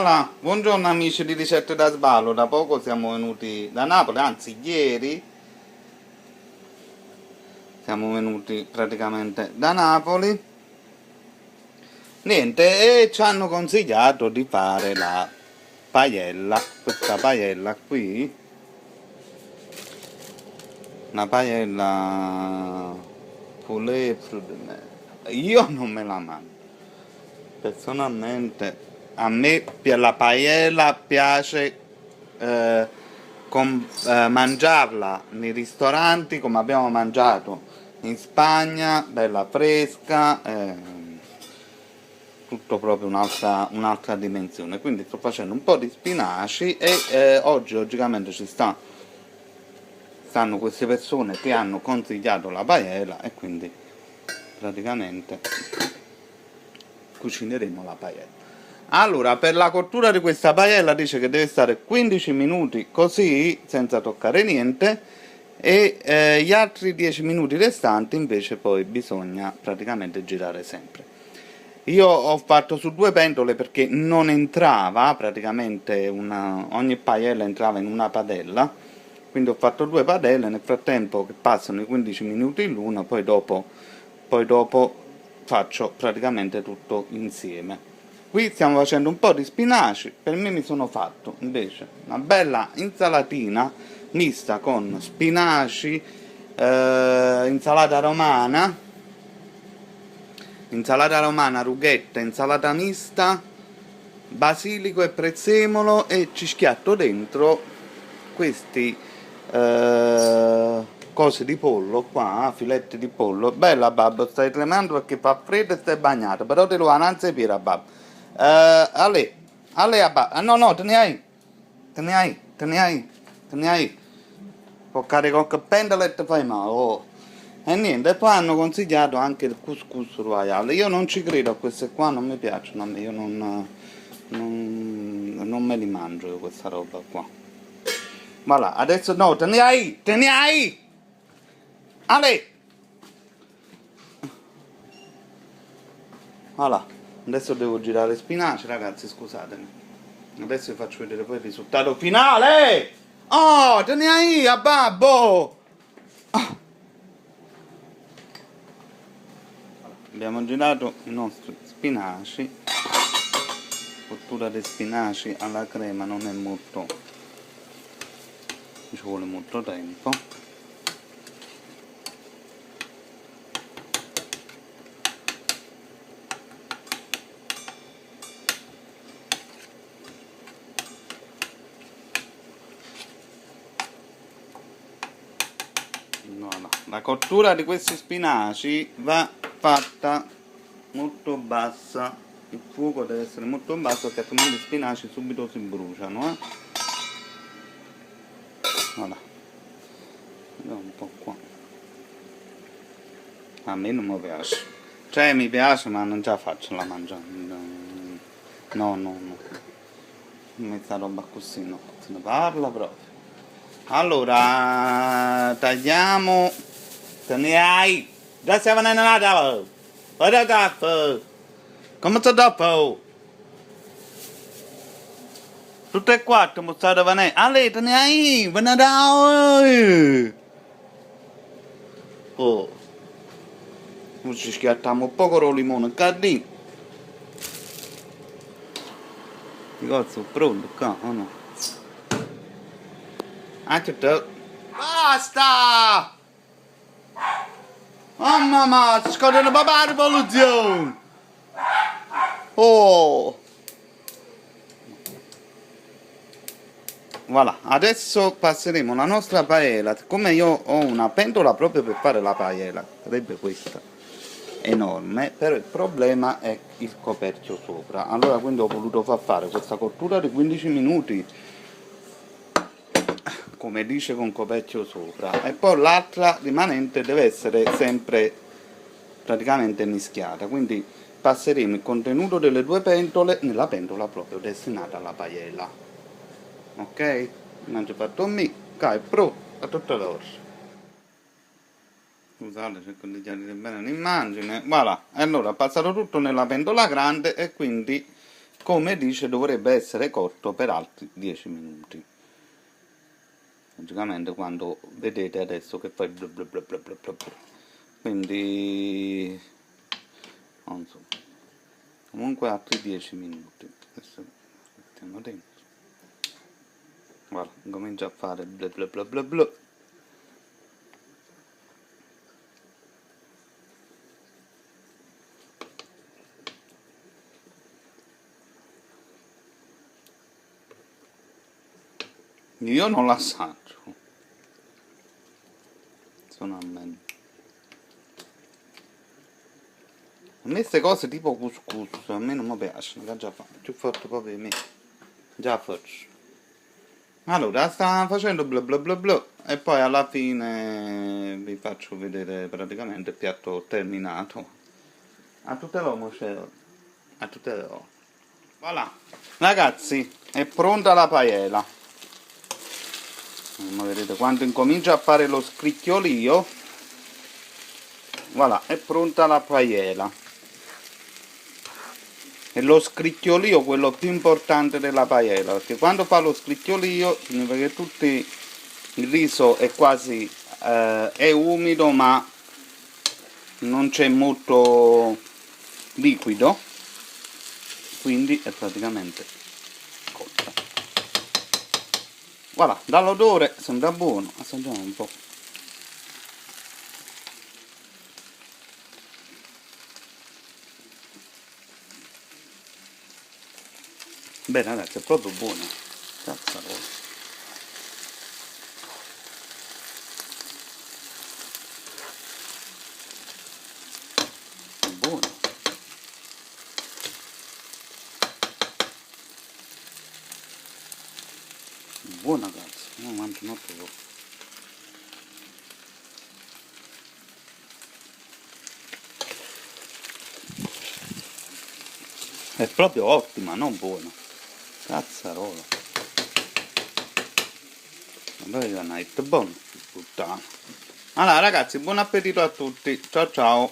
Voilà, buongiorno amici di Ricette da Sballo, da poco siamo venuti da Napoli, anzi ieri siamo venuti praticamente da Napoli, niente, e ci hanno consigliato di fare la paella, questa paella qui, una paella poulet fruit de mer. Io non me la mangio, personalmente. A me la paella piace mangiarla nei ristoranti come abbiamo mangiato in Spagna, bella fresca, tutto proprio un'altra dimensione. Quindi sto facendo un po' di spinaci e oggi logicamente stanno queste persone che hanno consigliato la paella e quindi praticamente cucineremo la paella. Allora, per la cottura di questa paella dice che deve stare 15 minuti così, senza toccare niente, e gli altri 10 minuti restanti invece poi bisogna praticamente girare sempre. Io ho fatto su 2 pentole perché non entrava, praticamente ogni paella entrava in una padella, quindi ho fatto 2 padelle, nel frattempo che passano i 15 minuti l'una, poi dopo faccio praticamente tutto insieme. Qui stiamo facendo un po' di spinaci, per me mi sono fatto invece una bella insalatina mista con spinaci, insalata romana, rughetta, insalata mista, basilico e prezzemolo e ci schiatto dentro questi cose di pollo qua, filetti di pollo. Bella babbo, stai tremando perché fa freddo e stai bagnato, però te lo ananzi pira babbo. Ale abba, no, te ne hai. Può caricare qualche pentola e te fai male, oh. E niente, poi hanno consigliato anche il couscous royale. Io non ci credo a queste qua, non mi piacciono a me, io non me li mangio io questa roba qua. Voilà, adesso no, te ne hai! Ale! Voilà, adesso devo girare spinaci, ragazzi, scusatemi. Adesso vi faccio vedere poi il risultato finale! Oh, te ne hai a babbo! Ah. Abbiamo girato i nostri spinaci. Cottura dei spinaci alla crema non è molto, ci vuole molto tempo. Voilà. La cottura di questi spinaci va fatta molto bassa, il fuoco deve essere molto basso perché altrimenti gli spinaci subito si bruciano, Voilà. Vediamo un po' qua. A me non mi piace, cioè mi piace ma non ce la faccio la mangiare, no, questa roba così no, se ne parla proprio. Allora tagliamo, te ne hai, già stiamo nella come sta dopo? Tutte e 4 mostrate venire, Ale te ne hai, ve ne dai. Oh, ci schiattiamo un po' con il limone cardino. I cose sono pronti qua, o no? Anche te. Basta! Oh mamma, si scorda una papà rivoluzione! Oh! Voilà, adesso passeremo la nostra paella. Siccome io ho una pentola proprio per fare la paella, sarebbe questa, enorme, però il problema è il coperchio sopra. Allora quindi ho voluto fare questa cottura di 15 minuti, come dice, con coperchio sopra, e poi l'altra rimanente deve essere sempre praticamente mischiata, quindi passeremo il contenuto delle 2 pentole nella pentola proprio destinata alla paella. Ok? Mangio fatto me, è pro a tutta l'ora. Scusate, cerco di chiarire bene l'immagine. Voilà, allora ho passato tutto nella pentola grande e quindi come dice dovrebbe essere cotto per altri 10 minuti. Logicamente quando vedete adesso che fa bla bla bla bla bla bla bla. Quindi non so, comunque altri 10 minuti. Adesso mettiamo dentro. Guarda, comincia a fare bla bla bla bla bla. Io non l'assaggio, sono a me. A me queste cose tipo couscous, a me non mi piacciono, che già fanno, più forte proprio di me. Già faccio. Allora, sta facendo bla bla bla bla e poi alla fine vi faccio vedere praticamente il piatto terminato. A tutte l'uomo c'è. A tutte le ore. Voilà. Ragazzi, è pronta la paella. Ma vedete quando incomincia a fare lo scricchiolio. Voilà, è pronta la paella. E lo scricchiolio quello più importante della paella, perché quando fa lo scricchiolio significa che il riso è quasi è umido ma non c'è molto liquido, quindi è praticamente cotta. Voilà, dall'odore sembra buono, assaggiamo un po'. Bene ragazzi, è proprio buono. Cazzarola. È buono. È buono ragazzi, non mangio molto poco. È proprio ottima, non buona. Cazzarola. Vabbè, è buono. Puttana. Allora ragazzi, buon appetito a tutti. Ciao ciao.